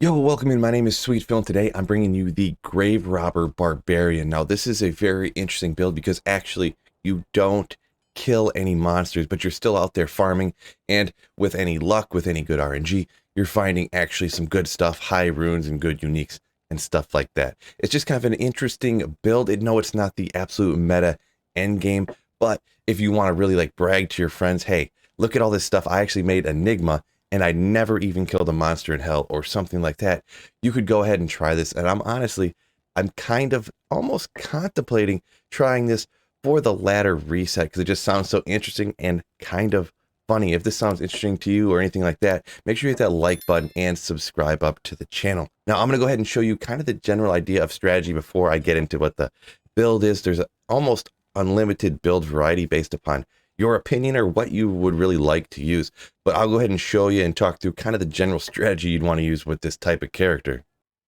Yo, welcome in. My name is Sweet Phil, and today I'm bringing you the Grave Robber Barbarian. Now, this is a very interesting build because actually you don't kill any monsters, but you're still out there farming, and with any luck, with any good RNG, you're finding actually some good stuff, high runes and good uniques and stuff like that. It's just kind of an interesting build. No, it's not the absolute meta end game, but if you want to really like brag to your friends, hey, look at all this stuff. I actually made Enigma and I never even killed a monster in hell or something like that, you could go ahead and try this. And I'm kind of almost contemplating trying this for the ladder reset because it just sounds so interesting and kind of funny. If this sounds interesting to you or anything like that, make sure you hit that like button and subscribe up to the channel. Now, I'm going to go ahead and show you kind of the general idea of strategy before I get into what the build is. There's almost unlimited build variety based upon your opinion or what you would really like to use. But I'll go ahead and show you and talk through kind of the general strategy you'd want to use with this type of character.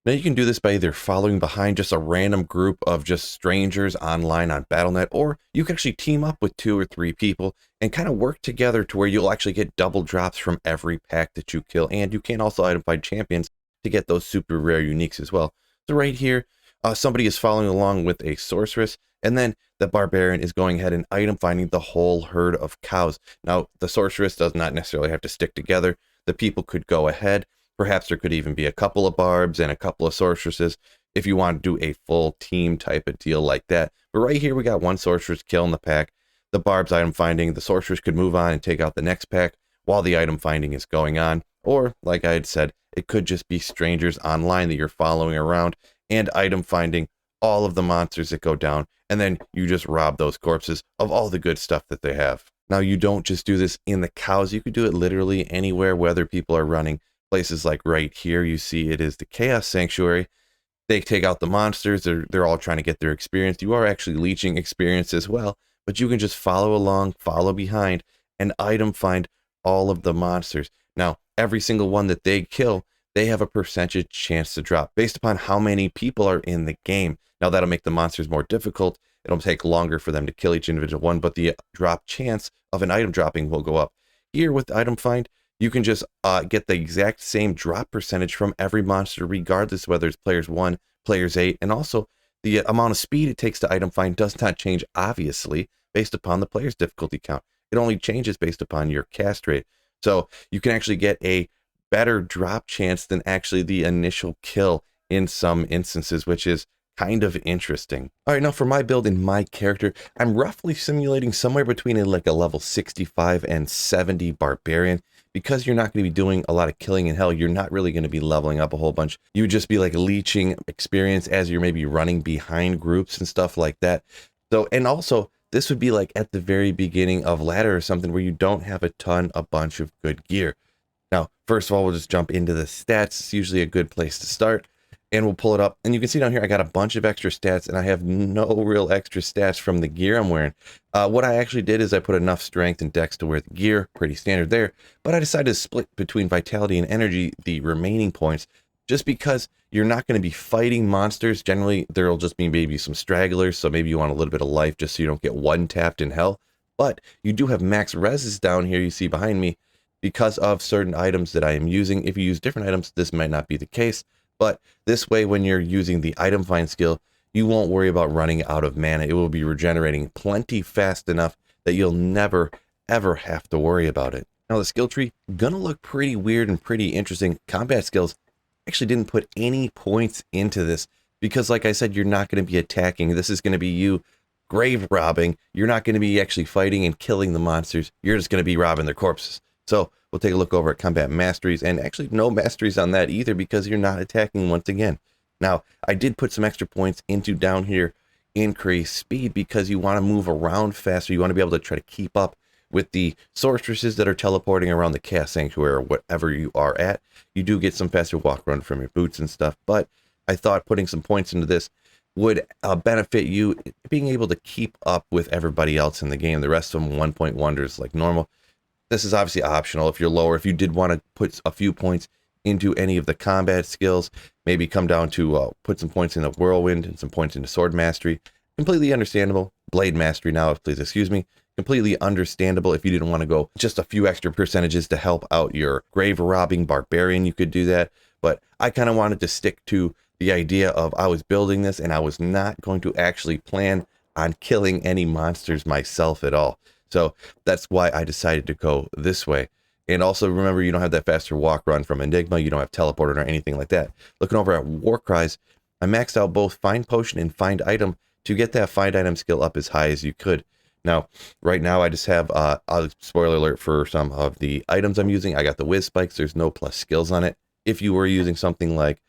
Now you can do this by either following behind just a random group of just strangers online on Battle.net, or you can actually team up with 2 or 3 people and kind of work together to where you'll actually get double drops from every pack that you kill. And you can also item find champions to get those super rare uniques as well. So right here, somebody is following along with a sorceress, and then the barbarian is going ahead and item finding the whole herd of cows. Now, the sorceress does not necessarily have to stick together. The people could go ahead. Perhaps there could even be a couple of barbs and a couple of sorceresses if you want to do a full team type of deal like that. But right here, we got one sorceress killing the pack. The barbs item finding, the sorceress could move on and take out the next pack while the item finding is going on. Or, like I had said, it could just be strangers online that you're following around and item finding all of the monsters that go down, and then you just rob those corpses of all the good stuff that they have. Now, you don't just do this in the cows. You could do it literally anywhere, whether people are running places like right here. You see it is the Chaos Sanctuary. They take out the monsters. They're all trying to get their experience. You are actually leeching experience as well, but you can just follow along, follow behind, and item find all of the monsters. Now, every single one that they kill, they have a percentage chance to drop based upon how many people are in the game. Now, that'll make the monsters more difficult. It'll take longer for them to kill each individual one, but the drop chance of an item dropping will go up. Here with item find, you can just get the exact same drop percentage from every monster, regardless whether it's players 1, players 8, and also the amount of speed it takes to item find does not change, obviously, based upon the player's difficulty count. It only changes based upon your cast rate. So you can actually get a better drop chance than actually the initial kill in some instances, which is kind of interesting. All right, now for my build and my character, I'm roughly simulating somewhere between a level 65 and 70 barbarian. Because you're not going to be doing a lot of killing in hell, you're not really going to be leveling up a whole bunch. You would just be like leeching experience as you're maybe running behind groups and stuff like that. So, and also this would be like at the very beginning of ladder or something where you don't have a bunch of good gear. Now, first of all, we'll just jump into the stats. It's usually a good place to start. And we'll pull it up. And you can see down here, I got a bunch of extra stats, and I have no real extra stats from the gear I'm wearing. What I actually did is I put enough strength and dex to wear the gear, pretty standard there. But I decided to split between vitality and energy the remaining points, just because you're not going to be fighting monsters. Generally, there'll just be maybe some stragglers, so maybe you want a little bit of life just so you don't get one tapped in hell. But you do have max reses down here, you see behind me, because of certain items that I am using. If you use different items, this might not be the case. But this way, when you're using the item find skill, you won't worry about running out of mana. It will be regenerating plenty fast enough that you'll never, ever have to worry about it. Now, the skill tree, gonna look pretty weird and pretty interesting. Combat skills, actually didn't put any points into this because, like I said, you're not going to be attacking. This is going to be you grave robbing. You're not going to be actually fighting and killing the monsters. You're just going to be robbing their corpses. So we'll take a look over at combat masteries, and actually no masteries on that either because you're not attacking once again. Now, I did put some extra points into down here increase speed because you want to move around faster. You want to be able to try to keep up with the sorceresses that are teleporting around the Chaos Sanctuary or whatever you are at. You do get some faster walk run from your boots and stuff, but I thought putting some points into this would benefit you being able to keep up with everybody else in the game. The rest of them 1-point wonders like normal. This is obviously optional if you're lower. If you did want to put a few points into any of the combat skills, maybe come down to put some points in the whirlwind and some points into sword mastery. Completely understandable. Blade mastery now, please excuse me. Completely understandable if you didn't want to go just a few extra percentages to help out your grave robbing barbarian, you could do that. but I kind of wanted to stick to the idea of I was building this and I was not going to actually plan on killing any monsters myself at all. So that's why I decided to go this way. And also remember, you don't have that faster walk run from Enigma. You don't have teleported or anything like that. Looking over at Warcries, I maxed out both Find Potion and Find Item to get that Find Item skill up as high as you could. Now, right now I just have, spoiler alert for some of the items I'm using. I got the Whiz Spikes. There's no plus skills on it. If you were using something like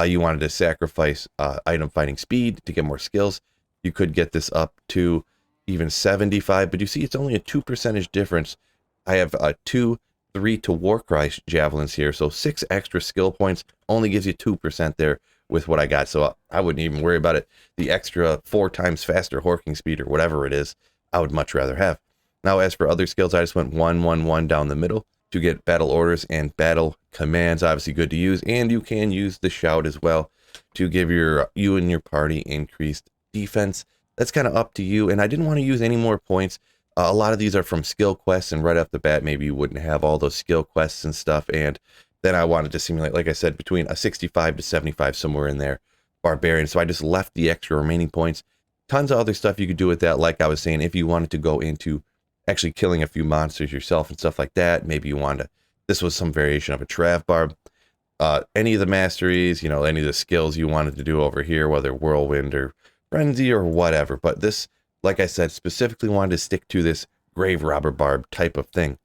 you wanted to sacrifice item finding speed to get more skills, you could get this up to even 75. But you see, it's only a 2% difference. I have 2, 3 to Warcry javelins here, so 6 extra skill points only gives you 2% there with what I got. So I wouldn't even worry about it. The extra 4 times faster horking speed or whatever it is, I would much rather have. Now, as for other skills, I just went 1, 1, 1 down the middle to get battle orders and battle commands. Obviously good to use, and you can use the shout as well to give you and your party increased defense. That's kind of up to you, and I didn't want to use any more points. A lot of these are from skill quests, and right off the bat, maybe you wouldn't have all those skill quests and stuff, and then I wanted to simulate, like I said, between a 65 to 75, somewhere in there, Barbarian. So I just left the extra remaining points. Tons of other stuff you could do with that, like I was saying, if you wanted to go into actually killing a few monsters yourself and stuff like that. Maybe you wanted to, this was some variation of a Trav Barb. Any of the masteries, you know, any of the skills you wanted to do over here, whether Whirlwind or Frenzy or whatever. But this, like I said, specifically wanted to stick to this Grave Robber Barb type of thing.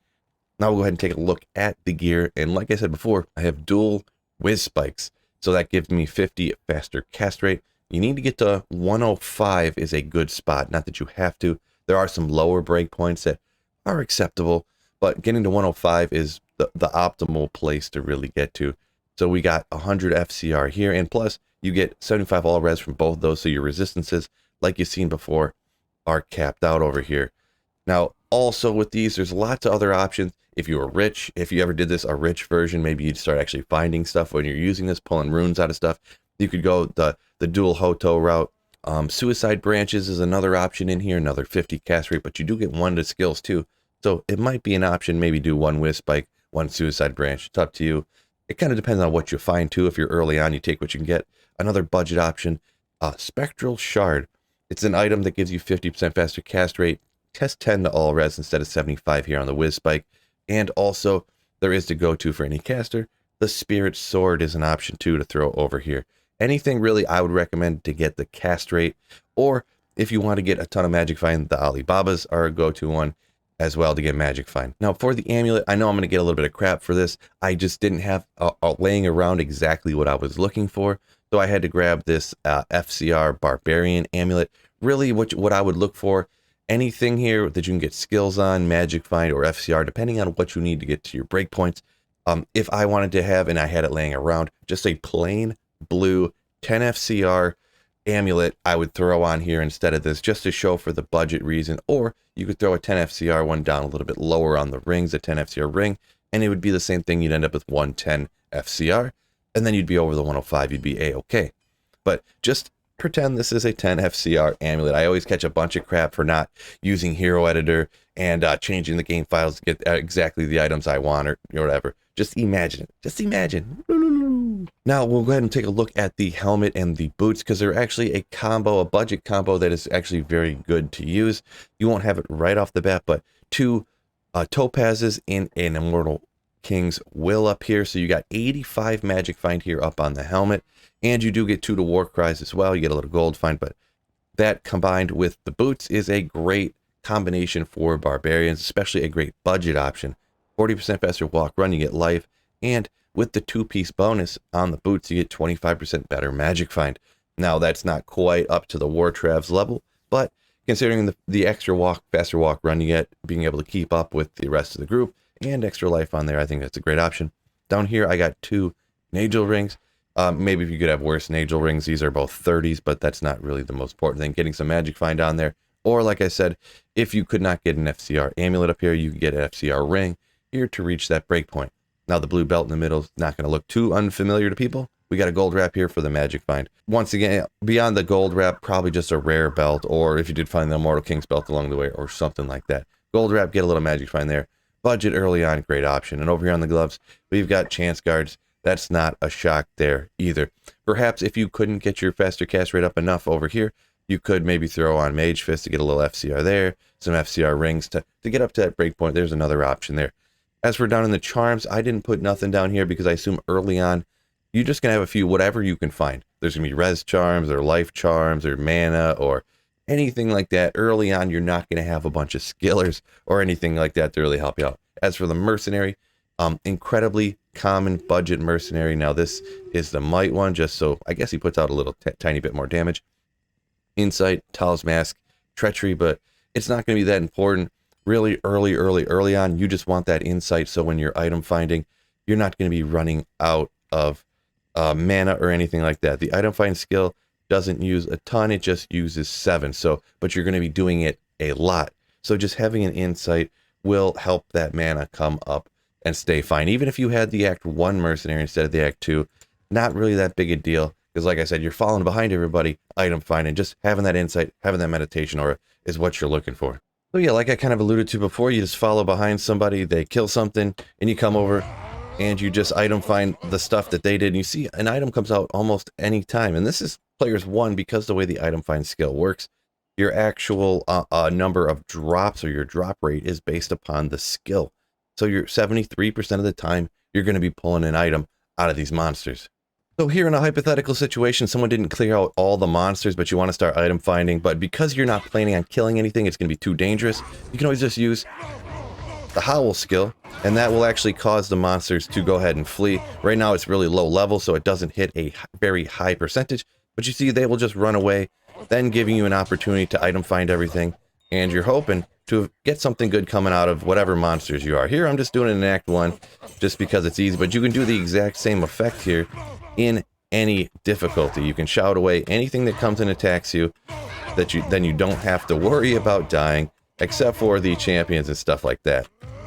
Now we'll go ahead and take a look at the gear. And like I said before, I have dual Whiz Spikes. So that gives me 50 faster cast rate. You need to get to 105 is a good spot. Not that you have to. There are some lower breakpoints that are acceptable, but getting to 105 is the optimal place to really get to. So we got 100 FCR here, and plus you get 75 all res from both of those, so your resistances, like you've seen before, are capped out over here. Now, also with these, there's lots of other options. If you were rich, if you ever did this, a rich version, maybe you'd start actually finding stuff when you're using this, pulling runes out of stuff. You could go the dual Hoto route. Suicide Branches is another option in here, another 50 cast rate, but you do get 1 to skills too. So it might be an option, maybe do 1 Whiz Spike, 1 Suicide Branch. It's up to you. It kind of depends on what you find too. If you're early on, you take what you can get. Another budget option, Spectral Shard. It's an item that gives you 50% faster cast rate, test 10 to all res instead of 75 here on the Whiz Spike. And also, there is to go to for any caster. The Spirit Sword is an option too to throw over here. Anything really I would recommend to get the cast rate, or if you want to get a ton of Magic Find, the Alibabas are a go-to one as well to get Magic Find. Now for the amulet, I know I'm going to get a little bit of crap for this. I just didn't have laying around exactly what I was looking for, so I had to grab this FCR Barbarian amulet. Really what I would look for, anything here that you can get skills on, Magic Find, or FCR, depending on what you need to get to your breakpoints. If I wanted to have, and I had it laying around, just a plain blue 10 FCR amulet I would throw on here instead of this, just to show for the budget reason. Or you could throw a 10 FCR one down a little bit lower on the rings, a 10 FCR ring, and it would be the same thing. You'd end up with 110 FCR, and then you'd be over the 105. You'd be a-okay. But just pretend this is a 10 FCR amulet. I always catch a bunch of crap for not using Hero Editor and changing the game files to get exactly the items I want or whatever. Just imagine it. Just imagine. Now we'll go ahead and take a look at the helmet and the boots, because they're actually a combo, a budget combo that is actually very good to use. You won't have it right off the bat, but 2 topazes in an Immortal King's Will up here. So you got 85 Magic Find here up on the helmet, and you do get 2 to Warcries as well. You get a little gold find, but that combined with the boots is a great combination for barbarians, especially a great budget option. 40% faster walk run, you get life, and with the 2-piece bonus on the boots, you get 25% better Magic Find. Now, that's not quite up to the War Trav's level, but considering the extra walk, faster walk run you get, being able to keep up with the rest of the group, and extra life on there, I think that's a great option. Down here, I got 2 Nagel rings. Maybe if you could have worse Nagel rings, these are both 30s, but that's not really the most important thing. Getting some Magic Find on there. Or, like I said, if you could not get an FCR amulet up here, you could get an FCR ring here to reach that breakpoint. Now the blue belt in the middle is not going to look too unfamiliar to people. We got a gold wrap here for the Magic Find. Once again, beyond the gold wrap, probably just a rare belt, or if you did find the Immortal King's belt along the way, or something like that. Gold wrap, get a little Magic Find there. Budget early on, great option. And over here on the gloves, we've got Chance Guards. that's not a shock there either. Perhaps if you couldn't get your faster cast rate up enough over here, you could maybe throw on Mage Fist to get a little FCR there, some FCR rings to get up to that breakpoint. There's another option there. As for down in the charms, I didn't put nothing down here because I assume early on, you're just going to have a few, whatever you can find. There's going to be res charms or life charms or mana or anything like that. Early on, you're not going to have a bunch of skillers or anything like that to really help you out. As for the mercenary, incredibly common budget mercenary. Now this is the might one, just so I guess he puts out a little tiny bit more damage. Insight, Tal's Mask, Treachery, but it's not going to be that important. Really early on, you just want that insight, so when you're item finding, you're not going to be running out of mana or anything like that. The item find skill doesn't use a ton, it just uses 7, so but you're going to be doing it a lot. So just having an insight will help that mana come up and stay fine. Even if you had the Act 1 mercenary instead of the Act 2, not really that big a deal, because like I said, you're falling behind everybody item finding. Just having that insight, having that meditation aura is what you're looking for. So yeah, like I kind of alluded to before, you just follow behind somebody, they kill something, and you come over and you just item find the stuff that they did, and you see an item comes out almost any time. And this is players 1 because the way the item find skill works. Your actual number of drops or your drop rate is based upon the skill. So you're 73% of the time, you're going to be pulling an item out of these monsters. So here in a hypothetical situation, someone didn't clear out all the monsters, but you want to start item finding, but because you're not planning on killing anything, it's going to be too dangerous. You can always just use the Howl skill, and that will actually cause the monsters to go ahead and flee. Right now it's really low level, so it doesn't hit a very high percentage, but you see they will just run away, then giving you an opportunity to item find everything, and you're hoping to get something good coming out of whatever monsters you are. Here I'm just doing it in Act 1 just because it's easy, but you can do the exact same effect here in any difficulty. You can shout away anything that comes and attacks you, then you don't have to worry about dying, except for the champions and stuff like that.